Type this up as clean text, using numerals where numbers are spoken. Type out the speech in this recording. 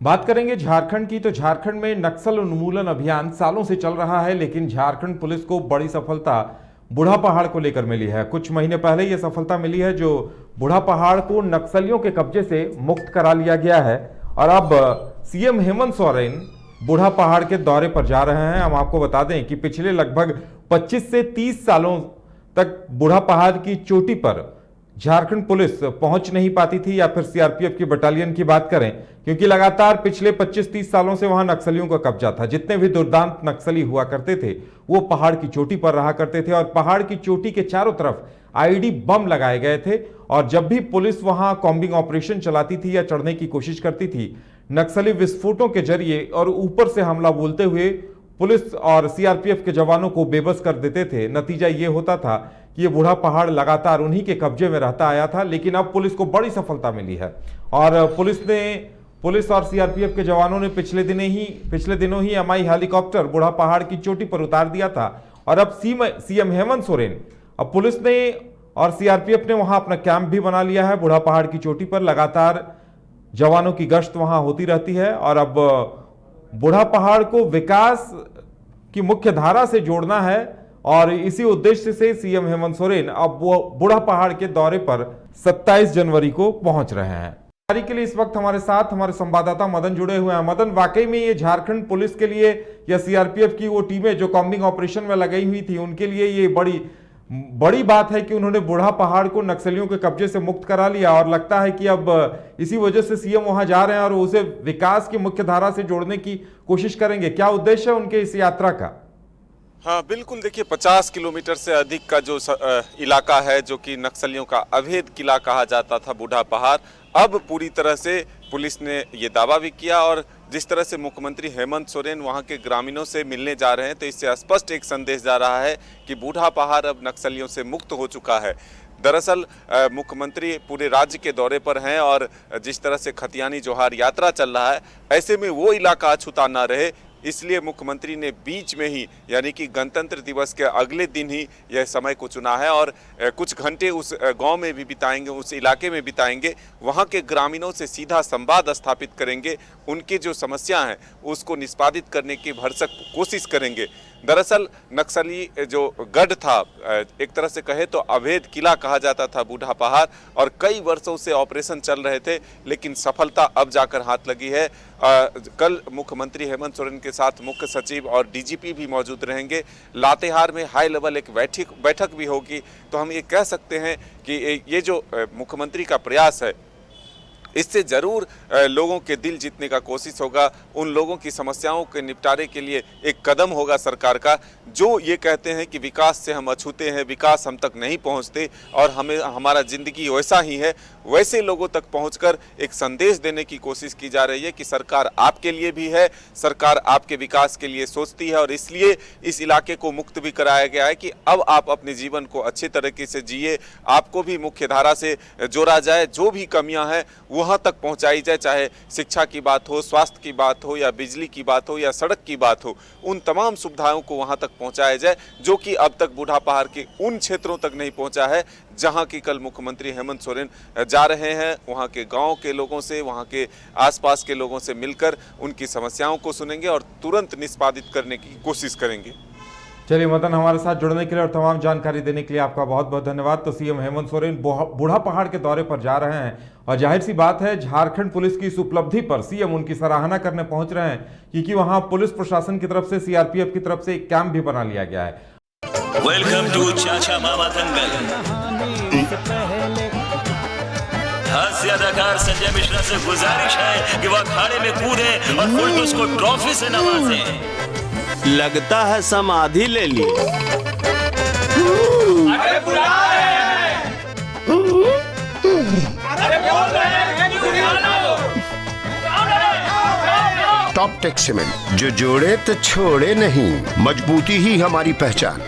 बात करेंगे झारखंड की, तो झारखंड में नक्सल उन्मूलन अभियान सालों से चल रहा है, लेकिन झारखंड पुलिस को बड़ी सफलता बूढ़ा पहाड़ को लेकर मिली है। कुछ महीने पहले यह सफलता मिली है जो बूढ़ा पहाड़ को नक्सलियों के कब्जे से मुक्त करा लिया गया है। और अब सीएम हेमंत सोरेन बूढ़ा पहाड़ के दौरे पर जा रहे हैं। हम आपको बता दें कि पिछले लगभग 25 से 30 सालों तक बूढ़ा पहाड़ की चोटी पर झारखंड पुलिस पहुंच नहीं पाती थी, या फिर सीआरपीएफ की बटालियन की बात करें, क्योंकि लगातार पिछले 25-30 सालों से वहां नक्सलियों का कब्जा था। जितने भी दुर्दांत नक्सली हुआ करते थे वो पहाड़ की चोटी पर रहा करते थे, और पहाड़ की चोटी के चारों तरफ आईडी बम लगाए गए थे। और जब भी पुलिस वहां कॉम्बिंग ऑपरेशन चलाती थी या चढ़ने की कोशिश करती थी, नक्सली विस्फोटों के जरिए और ऊपर से हमला बोलते हुए पुलिस और सीआरपीएफ के जवानों को बेबस कर देते थे। नतीजा ये होता था कि ये बूढ़ा पहाड़ लगातार उन्हीं के कब्जे में रहता आया था। लेकिन अब पुलिस को बड़ी सफलता मिली है, और पुलिस और सीआरपीएफ के जवानों ने पिछले दिनों ही एमआई हेलीकॉप्टर बूढ़ा पहाड़ की चोटी पर उतार दिया था। और अब सीएम हेमंत सोरेन, अब पुलिस ने और सीआरपीएफ ने वहां अपना कैंप भी बना लिया है बूढ़ा पहाड़ की चोटी पर। लगातार जवानों की गश्त वहां होती रहती है, और अब बूढ़ा पहाड़ को विकास की मुख्य धारा से जोड़ना है, और इसी उद्देश्य से सीएम हेमंत सोरेन अब वो बूढ़ा पहाड़ के दौरे पर 27 जनवरी को पहुंच रहे हैं। जानकारी के लिए इस वक्त हमारे साथ हमारे संवाददाता मदन जुड़े हुए हैं। मदन, वाकई में ये झारखंड पुलिस के लिए या सीआरपीएफ की वो टीमें जो कॉम्बिंग ऑपरेशन में लगी हुई थी, उनके लिए ये बड़ी बात है कि उन्होंने बूढ़ा पहाड़ को नक्सलियों के कब्जे से मुक्त करा लिया, और लगता है कि अब इसी वजह से सीएम वहां जा रहे हैं और उसे विकास की मुख्य धारा से जोड़ने की कोशिश करेंगे। क्या उद्देश्य है उनके इस यात्रा का? हाँ बिल्कुल, देखिए 50 किलोमीटर से अधिक का जो इलाका है, जो कि नक्सलियों का अवैध किला कहा जाता था बूढ़ा पहाड़, अब पूरी तरह से पुलिस ने ये दावा भी किया। और जिस तरह से मुख्यमंत्री हेमंत सोरेन वहाँ के ग्रामीणों से मिलने जा रहे हैं, तो इससे स्पष्ट एक संदेश जा रहा है कि बूढ़ा पहाड़ अब नक्सलियों से मुक्त हो चुका है। दरअसल मुख्यमंत्री पूरे राज्य के दौरे पर हैं, और जिस तरह से खतियानी जोहार यात्रा चल रहा है, ऐसे में वो इलाका अछूता ना रहे, इसलिए मुख्यमंत्री ने बीच में ही, यानी कि गणतंत्र दिवस के अगले दिन ही यह समय को चुना है, और कुछ घंटे उस गांव में भी बिताएंगे, उस इलाके में बिताएंगे, वहां के ग्रामीणों से सीधा संवाद स्थापित करेंगे, उनकी जो समस्या हैं उसको निष्पादित करने की भरसक कोशिश करेंगे। दरअसल नक्सली जो गढ़ था, एक तरह से कहे तो अवैध किला कहा जाता था बूढ़ा पहाड़, और कई वर्षों से ऑपरेशन चल रहे थे, लेकिन सफलता अब जाकर हाथ लगी है। कल मुख्यमंत्री हेमंत सोरेन के साथ मुख्य सचिव और डीजीपी भी मौजूद रहेंगे। लातेहार में हाई लेवल एक बैठक भी होगी। तो हम ये कह सकते हैं कि ये जो मुख्यमंत्री का प्रयास है, इससे जरूर लोगों के दिल जीतने का कोशिश होगा, उन लोगों की समस्याओं के निपटारे के लिए एक कदम होगा सरकार का, जो ये कहते हैं कि विकास से हम अछूते हैं, विकास हम तक नहीं पहुंचते और हमारा ज़िंदगी वैसा ही है। वैसे लोगों तक पहुंचकर एक संदेश देने की कोशिश की जा रही है कि सरकार आपके लिए भी है, सरकार आपके विकास के लिए सोचती है, और इसलिए इस इलाके को मुक्त भी कराया गया है कि अब आप अपने जीवन को अच्छे तरीके से जिए, आपको भी मुख्य धारा से जोड़ा जाए, जो भी कमियां हैं वहां तक पहुंचाई जाए, चाहे शिक्षा की बात हो, स्वास्थ्य की बात हो, या बिजली की बात हो, या सड़क की बात हो, उन तमाम सुविधाओं को वहां तक पहुंचाया जाए, जो कि अब तक बूढ़ा पहाड़ के उन क्षेत्रों तक नहीं पहुंचा है जहां की कल मुख्यमंत्री हेमंत सोरेन जा रहे हैं। वहां के गांव के लोगों से, वहां के आसपास के लोगों से मिलकर उनकी समस्याओं को सुनेंगे और तुरंत निष्पादित करने की कोशिश करेंगे। चलिए मदन, हमारे साथ जुड़ने के लिए और तमाम जानकारी देने के लिए आपका बहुत बहुत धन्यवाद। तो सीएम हेमंत सोरेन बूढ़ा पहाड़ के दौरे पर जा रहे हैं, और जाहिर सी बात है झारखंड पुलिस की इस उपलब्धि पर सीएम उनकी सराहना करने पहुंच रहे हैं, क्योंकि वहां पुलिस प्रशासन की तरफ से, सीआरपीएफ की तरफ से एक कैंप भी बना लिया गया है। वेलकम टू चाचा मामा दंगल। हास्य अदाकार संजय मिश्रा से गुजारिश है कि वह अखाड़े में कूदे और फुलटूस को ट्रॉफी से नवाजे। लगता है समाधि ले ली। अरे बुला रहे हैं। अरे बोल रहे हैं कि बुला लो। टॉप टेक सीमेंट, जो जोड़े तो छोड़े नहीं, मजबूती ही हमारी पहचान।